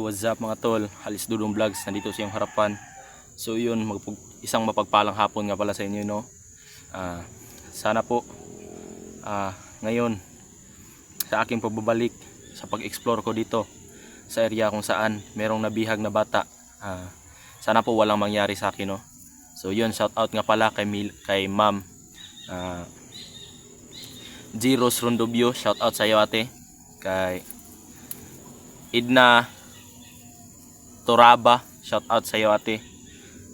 What's up mga tol? Halis Dudong Vlogs, nandito sa iyong harapan. So yun, isang mapagpalang hapon nga pala sa inyo, no? Sana po ngayon sa aking pagbabalik sa pag-explore ko dito sa area kung saan merong nabihag na bata, sana po walang mangyari sa akin, no? So yun, shout out nga pala kay Ma'am Giros Rondobio, shout out sa iyo ate. Kay Idna Toraba, shout out sa iyo ate.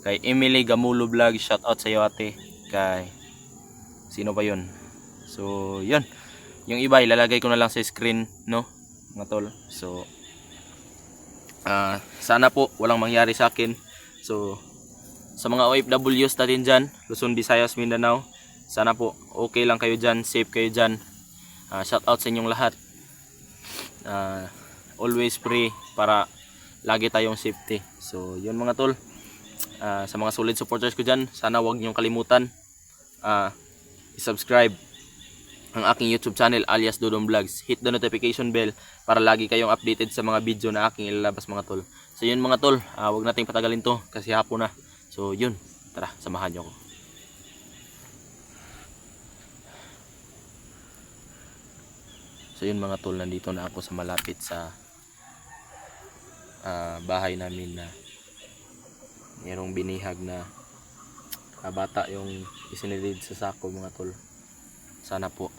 Kay Emily Gamulo Vlog, shout out sa iyo ate. Kay sino ba yun? So yun, yung iba ilalagay ko na lang sa screen, no mga tol. So sana po walang mangyari sa akin. So sa mga OFWs natin dyan, Luzon, Visayas, Mindanao, sana po okay lang kayo dyan, safe kayo dyan. Shout out sa inyong lahat. Always pray para lagi tayong safety. So yun mga tol, sa mga solid supporters ko dyan, sana wag niyong kalimutan i-subscribe ang aking YouTube channel alias Dudong Vlogs. Hit the notification bell para lagi kayong updated sa mga video na aking ilalabas mga tol. So yun mga tol, wag nating patagalin to kasi hapon na. So yun, tara, samahan niyo ako. So yun mga tol, nandito na ako sa malapit sa bahay namin na mayroong binihag na bata yung isinilid sa sako mga tol. Sana po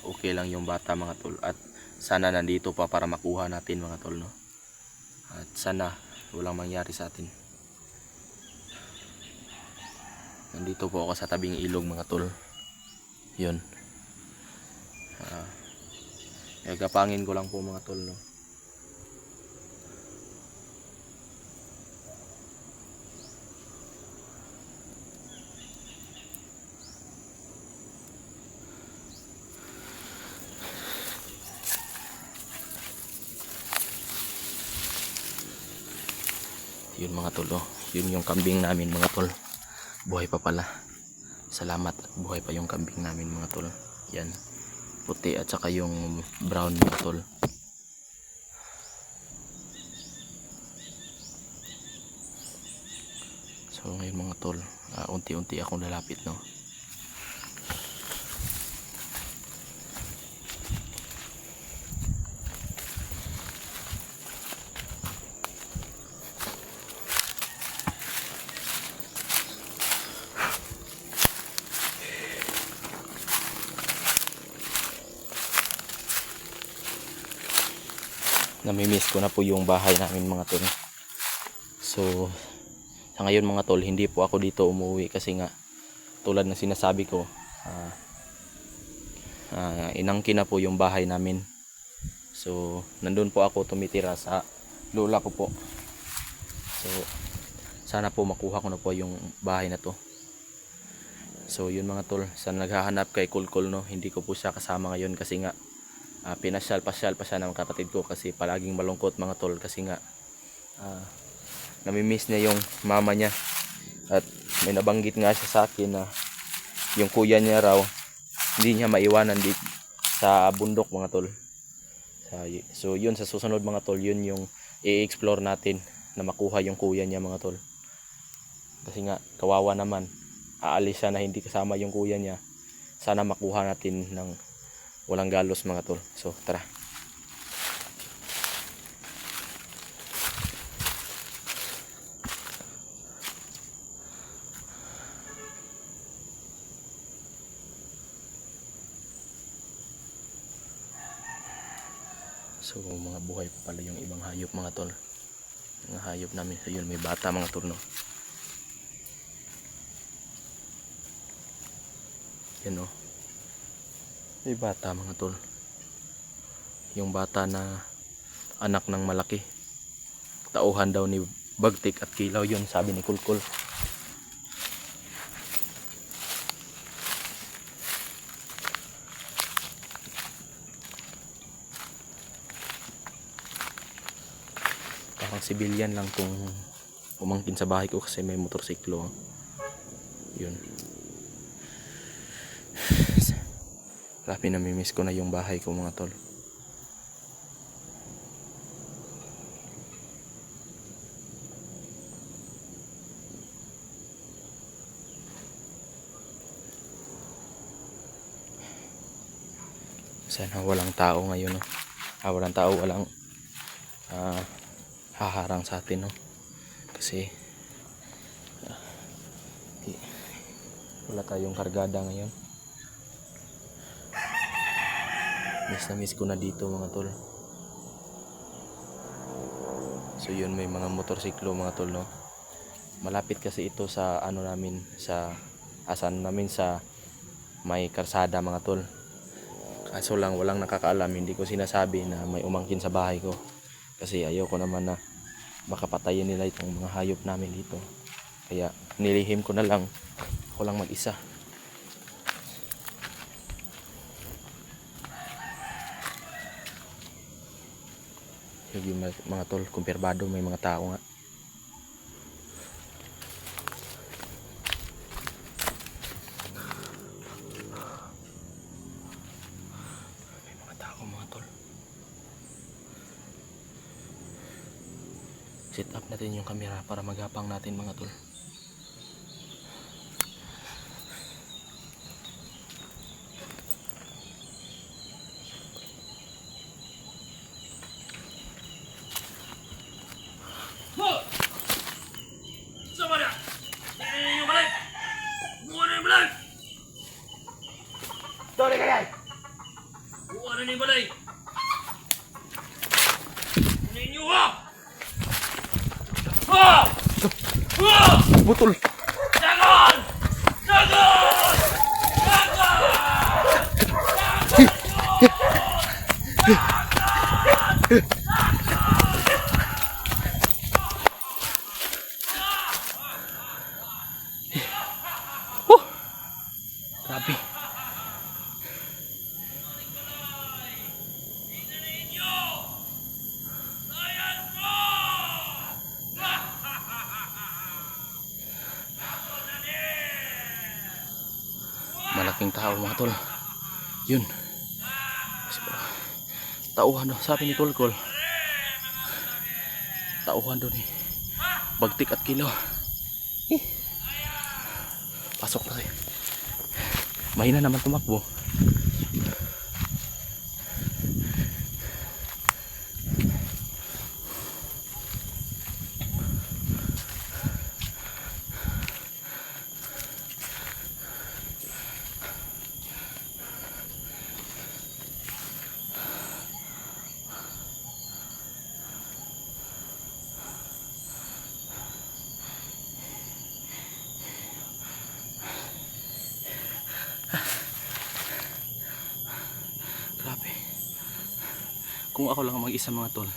okay lang yung bata mga tol, at sana nandito pa para makuha natin mga tol, no? At sana walang mangyari sa atin. Nandito po ako sa tabing ilog mga tol. Yun, gagapangin ko lang po mga tol, no? Yun mga tol, oh. Yun yung kambing namin mga tol. Buhay pa pala. Salamat at buhay pa yung kambing namin mga tol. Yan, puti at saka yung brown mga tol. So ngayon mga tol, unti-unti akong lalapit, no? Namimiss ko na po yung bahay namin mga tol. So sa ngayon mga tol, hindi po ako dito umuwi kasi nga tulad ng sinasabi ko, inangkin na po yung bahay namin. So nandun po ako tumitira sa lola ko po. So sana po makuha ko na po yung bahay na to. So yun mga tol, sa naghahanap kay Kulkul, no, hindi ko po siya kasama ngayon kasi nga pinasyal-pasyal pa siya ng kapatid ko kasi palaging malungkot mga tol kasi nga namimiss niya yung mama niya, at may nabanggit nga siya sa akin na yung kuya niya raw hindi niya maiwanan dito sa bundok mga tol. So yun, sa susunod mga tol, yun yung i-explore natin, na makuha yung kuya niya mga tol, kasi nga kawawa naman, aalis siya na hindi kasama yung kuya niya. Sana makuha natin ng walang galos mga tol. So tara. So mga buhay pa pala yung ibang hayop mga tol. Mga hayop namin. So yun, may bata mga tol, no? Yan, oh. May bata mga tol. Yung bata na anak ng malaki. Tauhan daw ni Bagtik at Kilaw, yun sabi ni Kulkul. Parang civilian lang tong umangkin sa bahay ko kasi may motorsiklo. Yun. Grabe, namimiss ko na yung bahay ko mga tol. Sana walang tao ngayon, no? Walang tao, walang haharang sa atin, no? Kasi wala tayong kargada ngayon. Miss na miss ko na dito mga tol. So yun, may mga motorsiklo mga tol, no? Malapit kasi ito sa ano namin, sa asan namin, sa may karsada mga tol. Kaso lang walang nakakaalam, hindi ko sinasabi na may umangkin sa bahay ko. Kasi ayoko naman na baka patayin nila itong mga hayop namin dito. Kaya nilihim ko na lang, ako lang mag-isa. Yung mga tol, kumpirmado may mga tao nga. May mga tao mga tol. Set up natin yung camera para magapang natin mga tol. Sorry kaya. Buwan ni balay. Ninyo ha. Ha! Ha! Butol! Jangan! Jangan! Grabe. Malaking tao mga tol. Yun. Tauhan daw, sabi ni Kulkul. Tauhan daw ni Bagtik at Kilo. Pasok na tayo. Mahina naman tumakbo. Grabe. Kung ako lang mag-isa mga tol,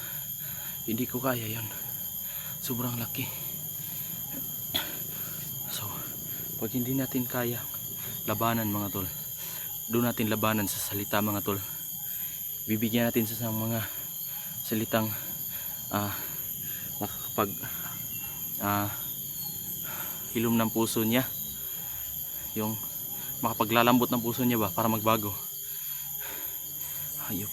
hindi ko kaya yon. Sobrang laki. So, pag hindi natin kaya labanan mga tol, doon natin labanan sa salita mga tol. Bibigyan natin sa mga salitang makakapag hilom ng puso niya, yung makapaglalambot ng puso niya ba para magbago. Hayop.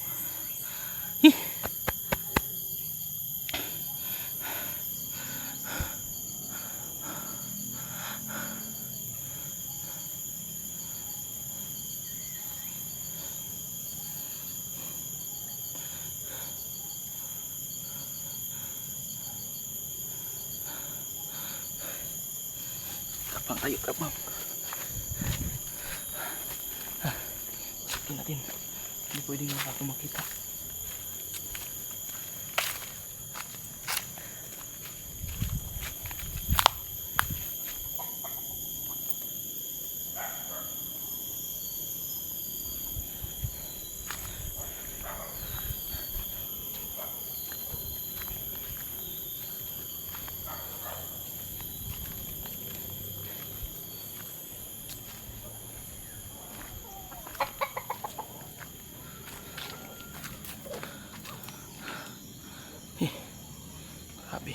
Kapang tayo, kapang. Pasukin natin. Hindi pwedeng ako makita. Grabe.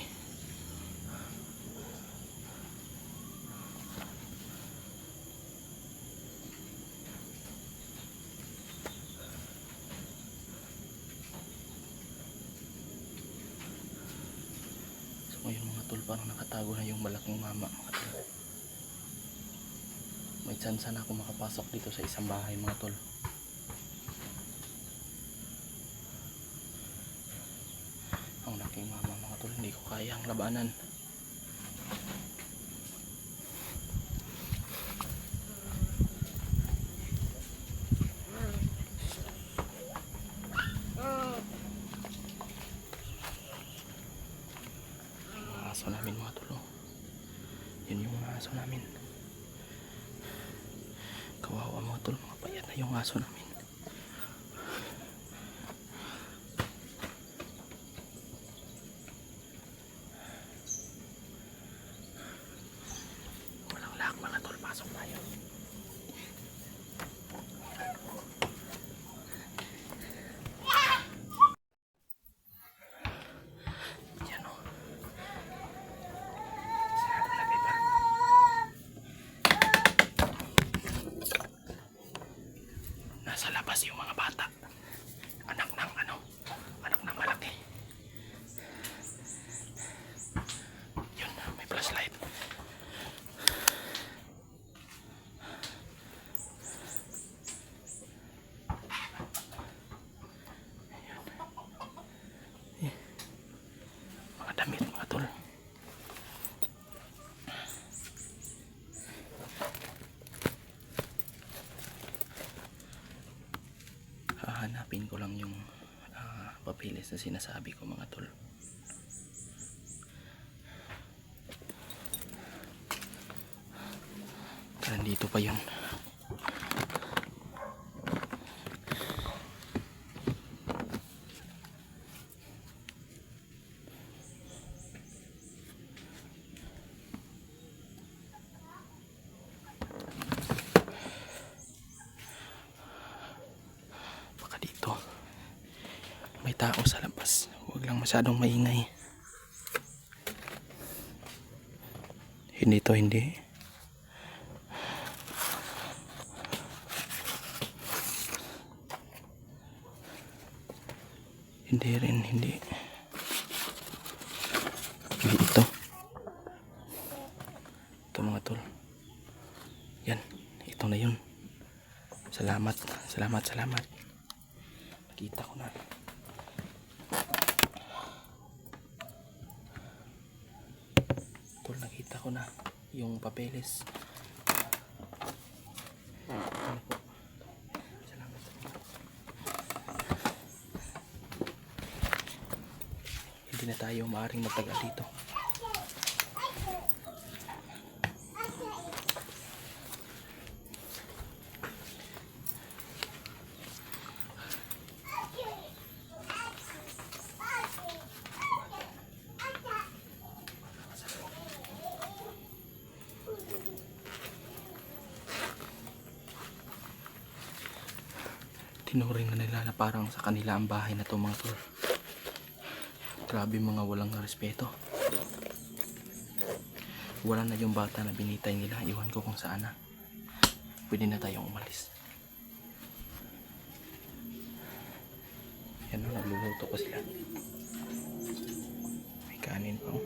So ngayon mga tol, parang nakatago na yung malaking mama mga tol. May chance na ako makapasok dito sa isang bahay mga tol. aking mama mga tol. Hindi ko kayang labanan. Mga aso namin mga tol. Yun yung mga aso namin. Kawawa mga tol, mga payat na yung aso namin. Walang lock mga tol, pasok tayo. Yan o. Sarado na paper. Nasa labas yung mga bata. Anak ng malaki. Yun, may flashlight. Ayun. Mga damit mga tol. Hahanapin ko lang yung papeles na sinasabi ko mga tol. Nandito pa yun. Baka dito may tao sa labas. Huwag lang masyadong maingay. Hindi to, hindi. Hindi rin, hindi. Hindi ito. Ito mga tol. Yan, ito na yun. Salamat. Nakita ko na. Tol, nakita ko na yung papeles. Ano po? Salamat. Hindi na tayo maaaring magtagal dito. Tinuring na nila na parang sa kanila ang bahay na to mga tol. Grabe mga walang respeto. Wala na yung bata na binitay nila. Iwan ko kung saan na. Pwede na tayong umalis. Yan o, nagluluto ko sila. May kanin pa o.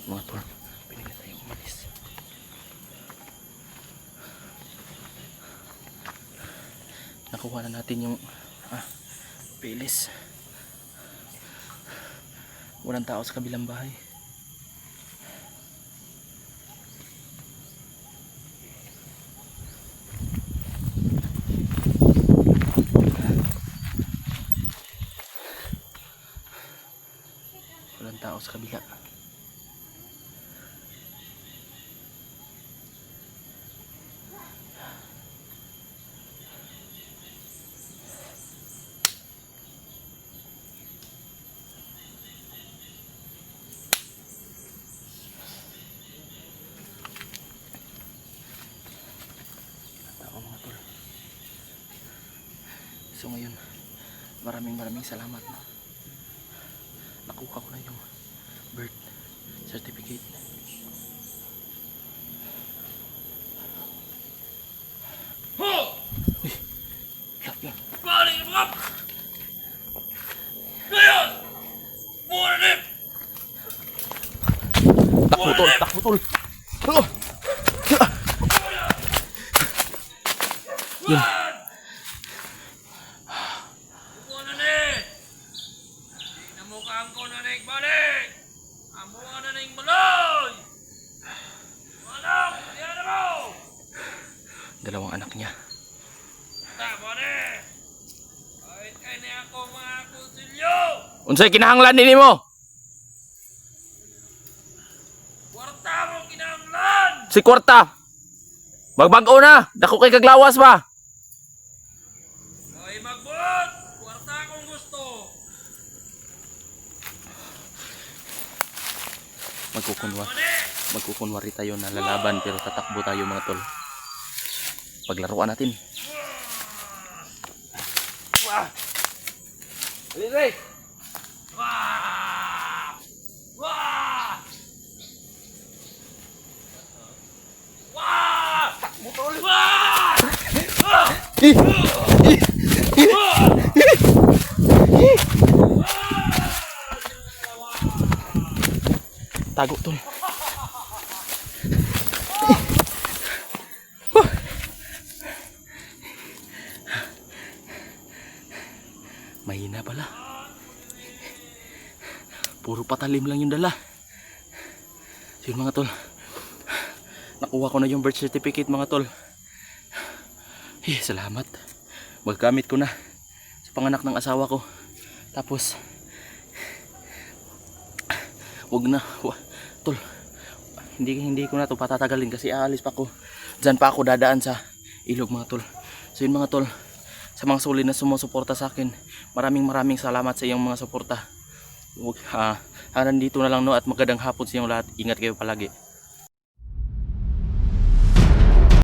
Mga tol, pwede na tayong umalis. Nakuha na natin yung papeles. Walang tao sa kabilang bahay. Walang tao sa kabila. So ngayon, maraming salamat na nakuha ko na yung certificate. Ho! Yan. Balik mo up! Ngayon! Buwan na rin! Takbo tol, takbo tol. Oh! Yun. Buwan na rin! Di na mukhang ko na rin balik! Ang buwan na rin baloy! Anak! Diyan na mo! Dalawang anak niya. Tama na! Kahit kayo na ako mga kusilyo! Unsay kinahanglan nini mo? Kwarta mo kinahanglan! Si Kwarta. Magbag-o na, dako kay kaglawas ba? Ay magbut! Kwarta akong gusto! Magkukunwari tayo na lalaban pero tatakbo tayo mga tol. Paglaruan natin. Wah! Liray! Wah! Wah! Wah! Butol! Wah! Wah! Tago tol. Mahina pala. Puro patalim lang yung dala. Yun mga tol. Nakuha ko na yung birth certificate mga tol. Salamat. Maggamit ko na sa panganak ng asawa ko. Tapos tol. Hindi ko na to patatagalin kasi aalis pa ako. Diyan pa ako dadaan sa ilog mga tol. So yun mga tol. Sa mga solid na sumusuporta sa akin, maraming salamat sa iyong mga suporta. Hanggang dito na lang no at magandang hapon sa inyong lahat. Ingat kayo palagi.